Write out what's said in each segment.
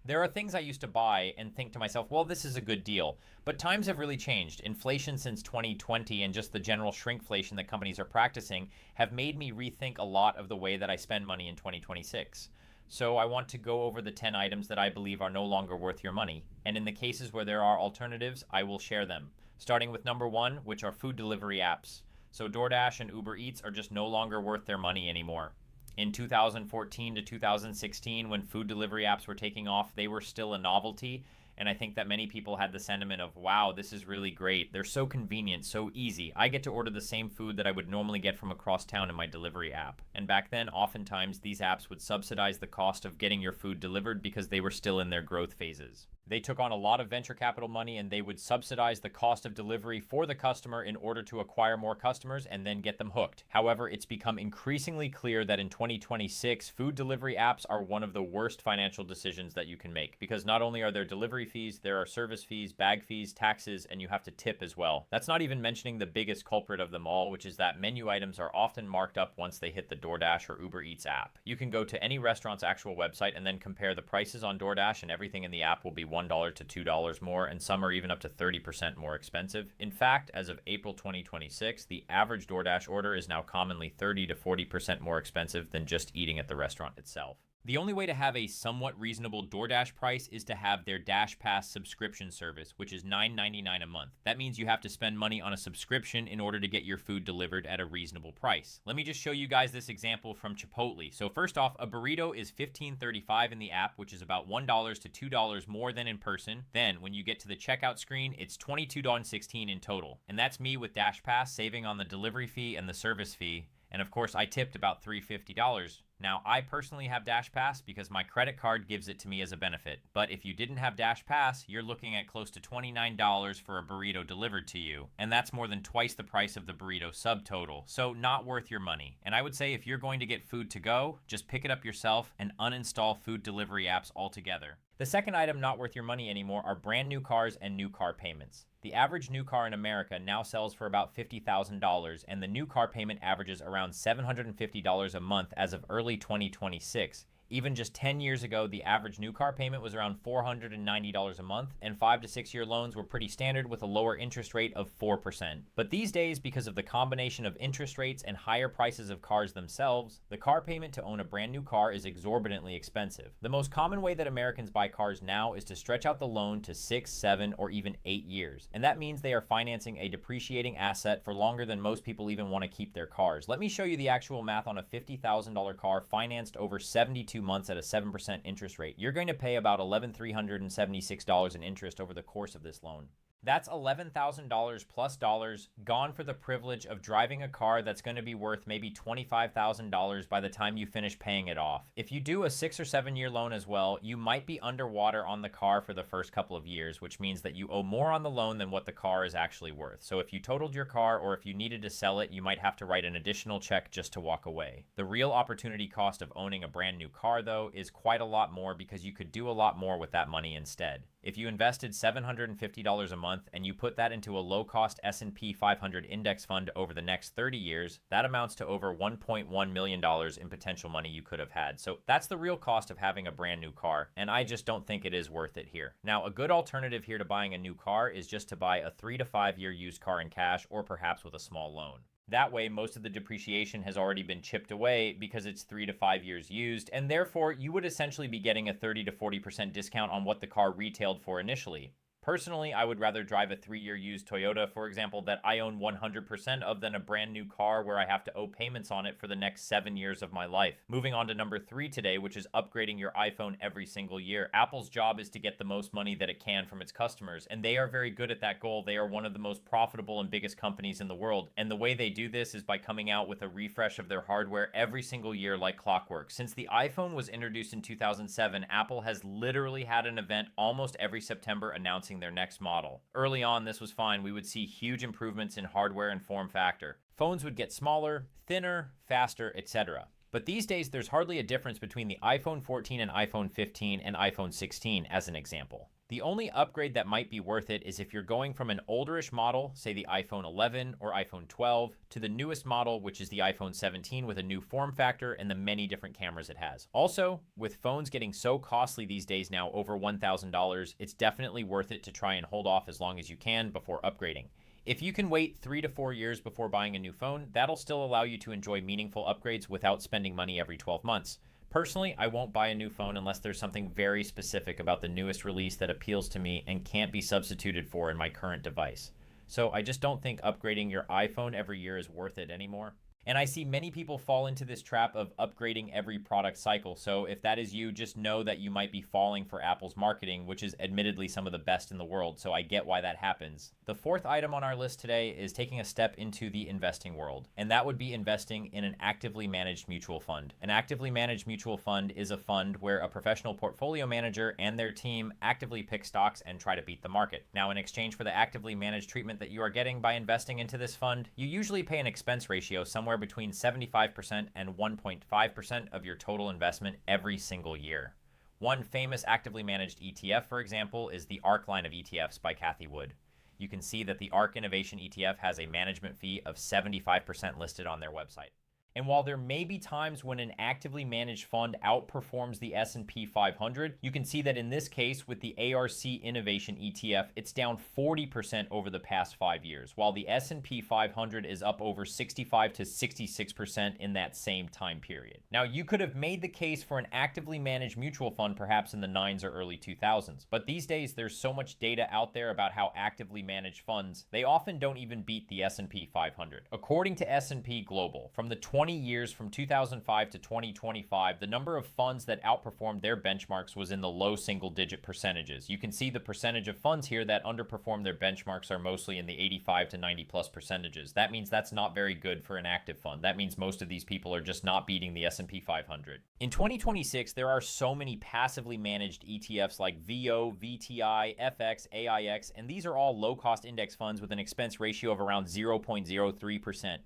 There are things I used to buy and think to myself, well, this is a good deal. But times have really changed. Inflation since 2020 and just the general shrinkflation that companies are practicing have made me rethink a lot of the way that I spend money in 2026. So I want to go over the 10 items that I believe are no longer worth your money. And in the cases where there are alternatives, I will share them. Starting with number one, which are food delivery apps. So DoorDash and Uber Eats are just no longer worth their money anymore. In 2014 to 2016, when food delivery apps were taking off, they were still a novelty. And I think that many people had the sentiment of, wow, this is really great. They're so convenient, so easy. I get to order the same food that I would normally get from across town in my delivery app. And back then, oftentimes, these apps would subsidize the cost of getting your food delivered because they were still in their growth phases. They took on a lot of venture capital money and they would subsidize the cost of delivery for the customer in order to acquire more customers and then get them hooked. However, it's become increasingly clear that in 2026, food delivery apps are one of the worst financial decisions that you can make because not only are there delivery fees, there are service fees, bag fees, taxes, and you have to tip as well. That's not even mentioning the biggest culprit of them all, which is that menu items are often marked up once they hit the DoorDash or Uber Eats app. You can go to any restaurant's actual website and then compare the prices on DoorDash and everything in the app will be $1 to $2 more, and some are even up to 30% more expensive. In fact, as of April 2026, the average DoorDash order is now commonly 30 to 40% more expensive than just eating at the restaurant itself. The only way to have a somewhat reasonable DoorDash price is to have their Dash Pass subscription service, which is $9.99 a month. That means you have to spend money on a subscription in order to get your food delivered at a reasonable price. Let me just show you guys this example from Chipotle. So first off, a burrito is $15.35 in the app, which is about $1 to $2 more than in person. Then when you get to the checkout screen, it's $22.16 in total. And that's me with Dash Pass saving on the delivery fee and the service fee. And of course, I tipped about $350. Now, I personally have Dash Pass because my credit card gives it to me as a benefit. But if you didn't have Dash Pass, you're looking at close to $29 for a burrito delivered to you. And that's more than twice the price of the burrito subtotal. So not worth your money. And I would say if you're going to get food to go, just pick it up yourself and uninstall food delivery apps altogether. The second item not worth your money anymore are brand new cars and new car payments. The average new car in America now sells for about $50,000, and the new car payment averages around $750 a month as of early 2026. Even just 10 years ago, the average new car payment was around $490 a month, and 5 to 6 year loans were pretty standard with a lower interest rate of 4%. But these days, because of the combination of interest rates and higher prices of cars themselves, the car payment to own a brand new car is exorbitantly expensive. The most common way that Americans buy cars now is to stretch out the loan to 6, 7, or even 8 years. And that means they are financing a depreciating asset for longer than most people even want to keep their cars. Let me show you the actual math on a $50,000 car financed over 72 months at a 7% interest rate. You're going to pay about $11,376 in interest over the course of this loan. That's $11,000 plus dollars gone for the privilege of driving a car that's going to be worth maybe $25,000 by the time you finish paying it off. If you do a 6 or 7 year loan as well, you might be underwater on the car for the first couple of years, which means that you owe more on the loan than what the car is actually worth. So if you totaled your car or if you needed to sell it, you might have to write an additional check just to walk away. The real opportunity cost of owning a brand new car, though, is quite a lot more because you could do a lot more with that money instead. If you invested $750 a month and you put that into a low-cost S&P 500 index fund over the next 30 years, that amounts to over $1.1 million in potential money you could have had. So that's the real cost of having a brand new car, and I just don't think it is worth it here. Now, a good alternative here to buying a new car is just to buy a 3 to 5 year used car in cash or perhaps with a small loan. That way, most of the depreciation has already been chipped away because it's 3 to 5 years used, and therefore you would essentially be getting a 30 to 40% discount on what the car retailed for initially. Personally, I would rather drive a 3-year used Toyota, for example, that I own 100% of than a brand new car where I have to owe payments on it for the next 7 years of my life. Moving on to number 3 today, which is upgrading your iPhone every single year. Apple's job is to get the most money that it can from its customers, and they are very good at that goal. They are one of the most profitable and biggest companies in the world, and the way they do this is by coming out with a refresh of their hardware every single year like clockwork. Since the iPhone was introduced in 2007, Apple has literally had an event almost every September announcing their next model. Early on, this was fine. We would see huge improvements in hardware and form factor. Phones would get smaller, thinner, faster, etc. But these days, there's hardly a difference between the iPhone 14 and iPhone 15 and iPhone 16 as an example. The only upgrade that might be worth it is if you're going from an olderish model, say the iPhone 11 or iPhone 12, to the newest model, which is the iPhone 17 with a new form factor and the many different cameras it has. Also, with phones getting so costly these days now, over $1,000, it's definitely worth it to try and hold off as long as you can before upgrading. If you can wait 3 to 4 years before buying a new phone, that'll still allow you to enjoy meaningful upgrades without spending money every 12 months. Personally, I won't buy a new phone unless there's something very specific about the newest release that appeals to me and can't be substituted for in my current device. So I just don't think upgrading your iPhone every year is worth it anymore. And I see many people fall into this trap of upgrading every product cycle. So if that is you, just know that you might be falling for Apple's marketing, which is admittedly some of the best in the world. So I get why that happens. The fourth item on our list today is taking a step into the investing world. And that would be investing in an actively managed mutual fund. An actively managed mutual fund is a fund where a professional portfolio manager and their team actively pick stocks and try to beat the market. Now, in exchange for the actively managed treatment that you are getting by investing into this fund, you usually pay an expense ratio somewhere between 75% and 1.5% of your total investment every single year. One famous actively managed ETF, for example, is the ARK line of ETFs by Cathie Wood. You can see that the ARK Innovation ETF has a management fee of 75% listed on their website. And while there may be times when an actively managed fund outperforms the S&P 500, you can see that in this case with the ARK Innovation ETF, it's down 40% over the past 5 years, while the S&P 500 is up over 65 to 66% in that same time period. Now, you could have made the case for an actively managed mutual fund perhaps in the 90s or early 2000s, but these days there's so much data out there about how actively managed funds, they often don't even beat the S&P 500. According to S&P Global, from the 20 years from 2005 to 2025, the number of funds that outperformed their benchmarks was in the low single-digit percentages. You can see the percentage of funds here that underperform their benchmarks are mostly in the 85 to 90 plus percentages. That means that's not very good for an active fund. That means most of these people are just not beating the S&P 500. In 2026, there are so many passively managed ETFs like VO, VTI, FX, AIX, and these are all low-cost index funds with an expense ratio of around 0.03%.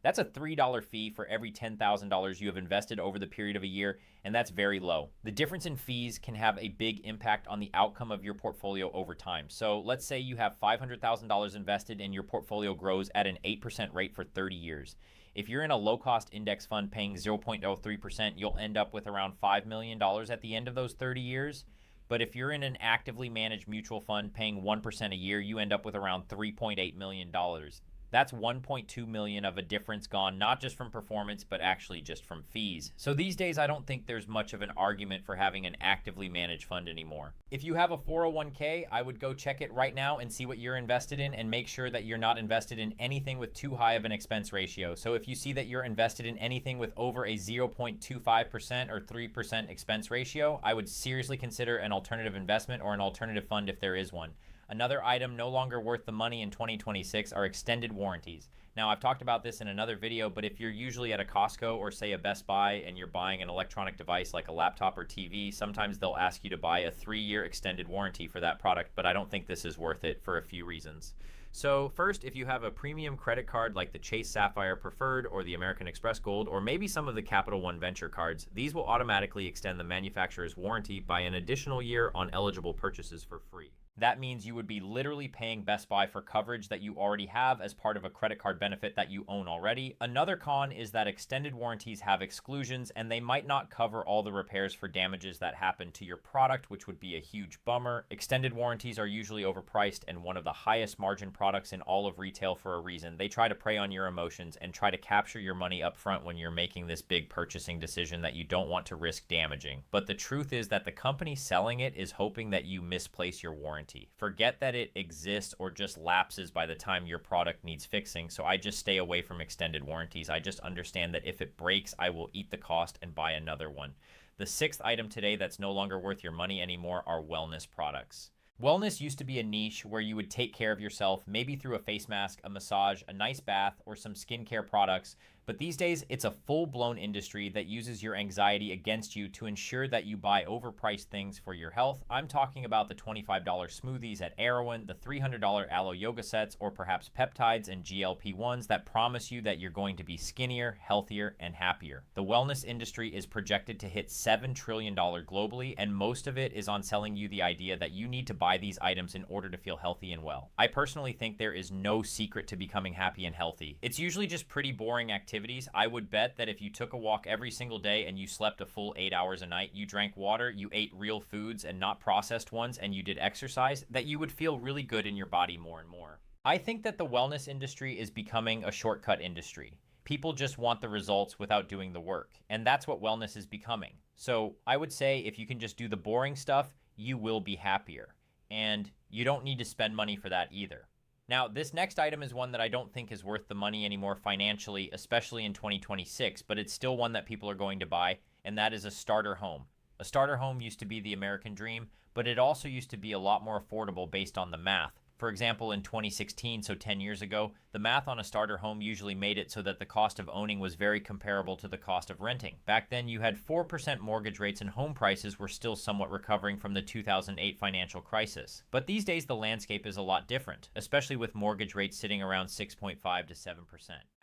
That's a $3 fee for every $10,000 you have invested over the period of a year, and that's very low. The difference in fees can have a big impact on the outcome of your portfolio over time. So let's say you have $500,000 invested and your portfolio grows at an 8% rate for 30 years. If you're in a low-cost index fund paying 0.03%, you'll end up with around $5 million at the end of those 30 years. But if you're in an actively managed mutual fund paying 1% a year, you end up with around $3.8 million. That's 1.2 million of a difference gone, not just from performance, but actually just from fees. So these days, I don't think there's much of an argument for having an actively managed fund anymore. If you have a 401k, I would go check it right now and see what you're invested in and make sure that you're not invested in anything with too high of an expense ratio. So if you see that you're invested in anything with over a 0.25% or 3% expense ratio, I would seriously consider an alternative investment or an alternative fund if there is one. Another item no longer worth the money in 2026 are extended warranties. Now, I've talked about this in another video, but if you're usually at a Costco or say a Best Buy and you're buying an electronic device like a laptop or TV, sometimes they'll ask you to buy a 3-year extended warranty for that product, but I don't think this is worth it for a few reasons. So first, if you have a premium credit card like the Chase Sapphire Preferred or the American Express Gold, or maybe some of the Capital One Venture cards, these will automatically extend the manufacturer's warranty by an additional year on eligible purchases for free. That means you would be literally paying Best Buy for coverage that you already have as part of a credit card benefit that you own already. Another con is that extended warranties have exclusions and they might not cover all the repairs for damages that happen to your product, which would be a huge bummer. Extended warranties are usually overpriced and one of the highest margin products in all of retail for a reason. They try to prey on your emotions and try to capture your money up front when you're making this big purchasing decision that you don't want to risk damaging. But the truth is that the company selling it is hoping that you misplace your warranty. Forget that it exists or just lapses by the time your product needs fixing, so I just stay away from extended warranties. I just understand that if it breaks, I will eat the cost and buy another one. The sixth item today that's no longer worth your money anymore are wellness products. Wellness used to be a niche where you would take care of yourself, maybe through a face mask, a massage, a nice bath, or some skincare products, But these days, it's a full-blown industry that uses your anxiety against you to ensure that you buy overpriced things for your health. I'm talking about the $25 smoothies at Erewhon, the $300 aloe yoga sets, or perhaps peptides and GLP-1s that promise you that you're going to be skinnier, healthier, and happier. The wellness industry is projected to hit $7 trillion globally, and most of it is on selling you the idea that you need to buy these items in order to feel healthy and well. I personally think there is no secret to becoming happy and healthy. It's usually just pretty boring activities. I would bet that if you took a walk every single day and you slept a full 8 hours a night, you drank water, you ate real foods and not processed ones, and you did exercise, that you would feel really good in your body more and more. I think that the wellness industry is becoming a shortcut industry. People just want the results without doing the work, and that's what wellness is becoming. So I would say if you can just do the boring stuff, you will be happier, and you don't need to spend money for that either. Now, this next item is one that I don't think is worth the money anymore financially, especially in 2026, but it's still one that people are going to buy, and that is a starter home. A starter home used to be the American dream, but it also used to be a lot more affordable based on the math. For example, in 2016, so 10 years ago, the math on a starter home usually made it so that the cost of owning was very comparable to the cost of renting. Back then, you had 4% mortgage rates and home prices were still somewhat recovering from the 2008 financial crisis. But these days, the landscape is a lot different, especially with mortgage rates sitting around 6.5 to 7%.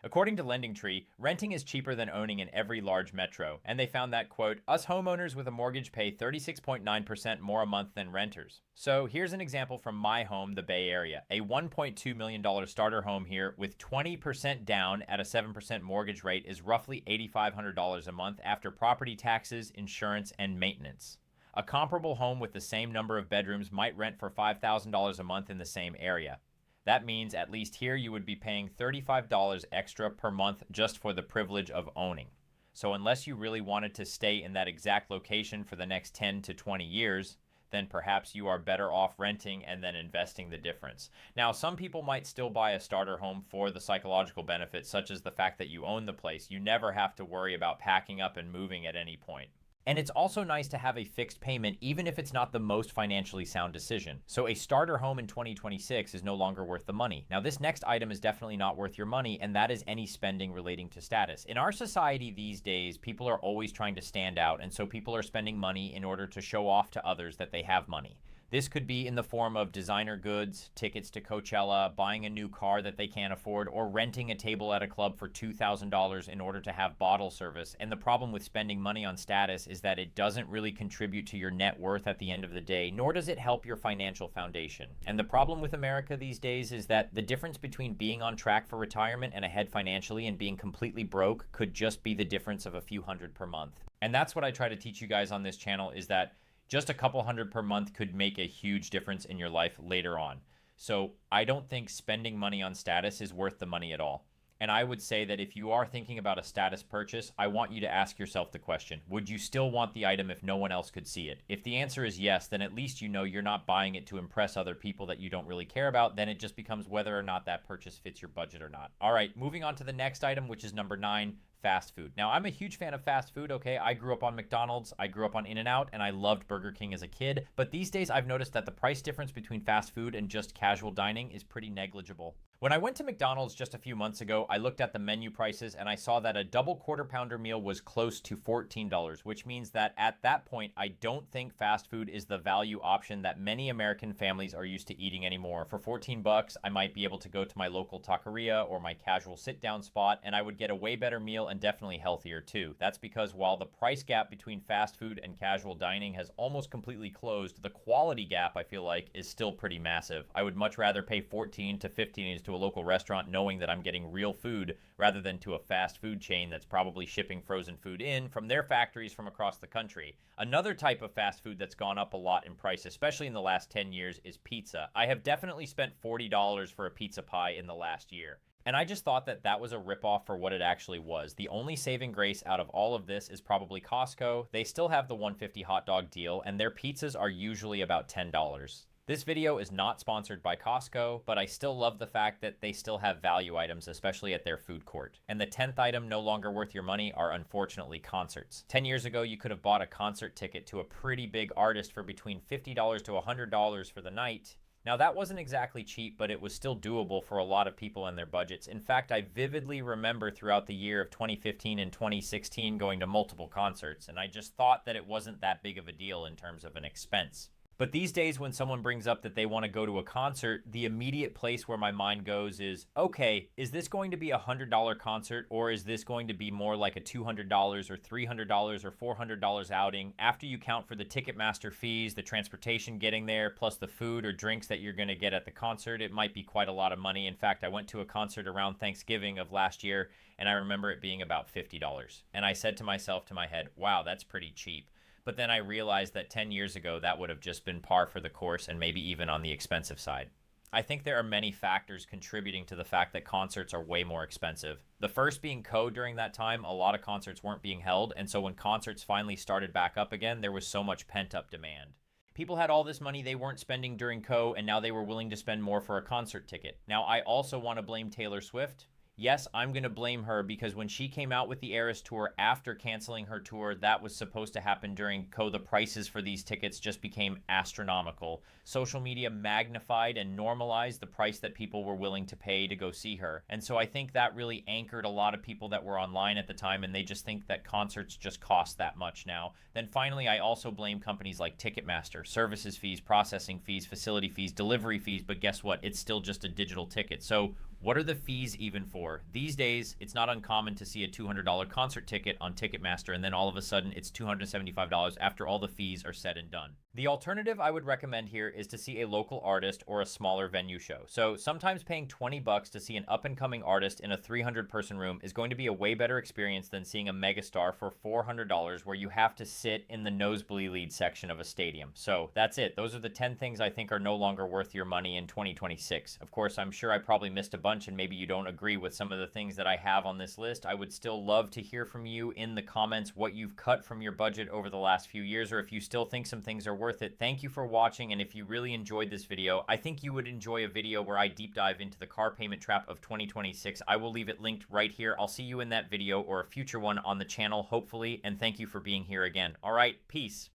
According to LendingTree, renting is cheaper than owning in every large metro, and they found that, quote, us homeowners with a mortgage pay 36.9% more a month than renters. So here's an example from my home, the Bay Area, a $1.2 million starter home here with 20% down at a 7% mortgage rate is roughly $8,500 a month after property taxes, insurance, and maintenance. A comparable home with the same number of bedrooms might rent for $5,000 a month in the same area. That means at least here you would be paying $35 extra per month just for the privilege of owning. So unless you really wanted to stay in that exact location for the next 10 to 20 years, then perhaps you are better off renting and then investing the difference. Now, some people might still buy a starter home for the psychological benefits, such as the fact that you own the place. You never have to worry about packing up and moving at any point. And it's also nice to have a fixed payment, even if it's not the most financially sound decision. So a starter home in 2026 is no longer worth the money. Now, this next item is definitely not worth your money, and that is any spending relating to status. In our society these days, people are always trying to stand out, and so people are spending money in order to show off to others that they have money. This could be in the form of designer goods, tickets to Coachella, buying a new car that they can't afford, or renting a table at a club for $2,000 in order to have bottle service. And the problem with spending money on status is that it doesn't really contribute to your net worth at the end of the day, nor does it help your financial foundation. And the problem with America these days is that the difference between being on track for retirement and ahead financially and being completely broke could just be the difference of a few hundred per month. And that's what I try to teach you guys on this channel, is that just a couple hundred per month could make a huge difference in your life later on. So I don't think spending money on status is worth the money at all. And I would say that if you are thinking about a status purchase, I want you to ask yourself the question, would you still want the item if no one else could see it? If the answer is yes, then at least you know you're not buying it to impress other people that you don't really care about. Then it just becomes whether or not that purchase fits your budget or not. All right, moving on to the next item, which is number 9. Fast food. Now, I'm a huge fan of fast food, okay? I grew up on McDonald's, I grew up on In-N-Out, and I loved Burger King as a kid. But these days, I've noticed that the price difference between fast food and just casual dining is pretty negligible. When I went to McDonald's just a few months ago, I looked at the menu prices and I saw that a double quarter pounder meal was close to $14, which means that at that point, I don't think fast food is the value option that many American families are used to eating anymore. For 14 bucks, I might be able to go to my local taqueria or my casual sit-down spot, and I would get a way better meal and definitely healthier too. That's because while the price gap between fast food and casual dining has almost completely closed, the quality gap, I feel like, is still pretty massive. I would much rather pay 14 to 15 to a local restaurant knowing that I'm getting real food rather than to a fast food chain that's probably shipping frozen food in from their factories from across the country. Another type of fast food that's gone up a lot in price, especially in the last 10 years, is pizza. I have definitely spent $40 for a pizza pie in the last year. And I just thought that that was a ripoff for what it actually was. The only saving grace out of all of this is probably Costco. They still have the $1.50 hot dog deal, and their pizzas are usually about $10. This video is not sponsored by Costco, but I still love the fact that they still have value items, especially at their food court. And the 10th item no longer worth your money are unfortunately concerts. 10 years ago, you could have bought a concert ticket to a pretty big artist for between $50 to $100 for the night. Now, that wasn't exactly cheap, but it was still doable for a lot of people and their budgets. In fact, I vividly remember throughout the year of 2015 and 2016 going to multiple concerts, and I just thought that it wasn't that big of a deal in terms of an expense. But these days, when someone brings up that they want to go to a concert, the immediate place where my mind goes is, okay, is this going to be a $100 concert, or is this going to be more like a $200 or $300 or $400 outing after you count for the Ticketmaster fees, the transportation getting there, plus the food or drinks that you're going to get at the concert? It might be quite a lot of money. In fact, I went to a concert around Thanksgiving of last year, and I remember it being about $50. And I said to myself, to my head, wow, that's pretty cheap. But then I realized that 10 years ago, that would have just been par for the course and maybe even on the expensive side. I think there are many factors contributing to the fact that concerts are way more expensive. The first being COVID. During that time, a lot of concerts weren't being held, and so when concerts finally started back up again, there was so much pent-up demand. People had all this money they weren't spending during COVID, and now they were willing to spend more for a concert ticket. Now, I also want to blame Taylor Swift. Yes, I'm going to blame her because when she came out with the Eras Tour after canceling her tour, that was supposed to happen during COVID. The prices for these tickets just became astronomical. Social media magnified and normalized the price that people were willing to pay to go see her. And so I think that really anchored a lot of people that were online at the time, and they just think that concerts just cost that much now. Then finally, I also blame companies like Ticketmaster, services fees, processing fees, facility fees, delivery fees, but guess what? It's still just a digital ticket. So what are the fees even for? These days, it's not uncommon to see a $200 concert ticket on Ticketmaster, and then all of a sudden it's $275 after all the fees are said and done. The alternative I would recommend here is to see a local artist or a smaller venue show. So sometimes paying $20 to see an up-and-coming artist in a 300-person room is going to be a way better experience than seeing a megastar for $400 where you have to sit in the nosebleed section of a stadium. So that's it. Those are the 10 things I think are no longer worth your money in 2026. Of course, I'm sure I probably missed a bunch and maybe you don't agree with some of the things that I have on this list. I would still love to hear from you in the comments what you've cut from your budget over the last few years, or if you still think some things are worth it. Thank you for watching, and if you really enjoyed this video, I think you would enjoy a video where I deep dive into the car payment trap of 2026. I will leave it linked right here. I'll see you in that video or a future one on the channel, hopefully, and thank you for being here again. All right, peace.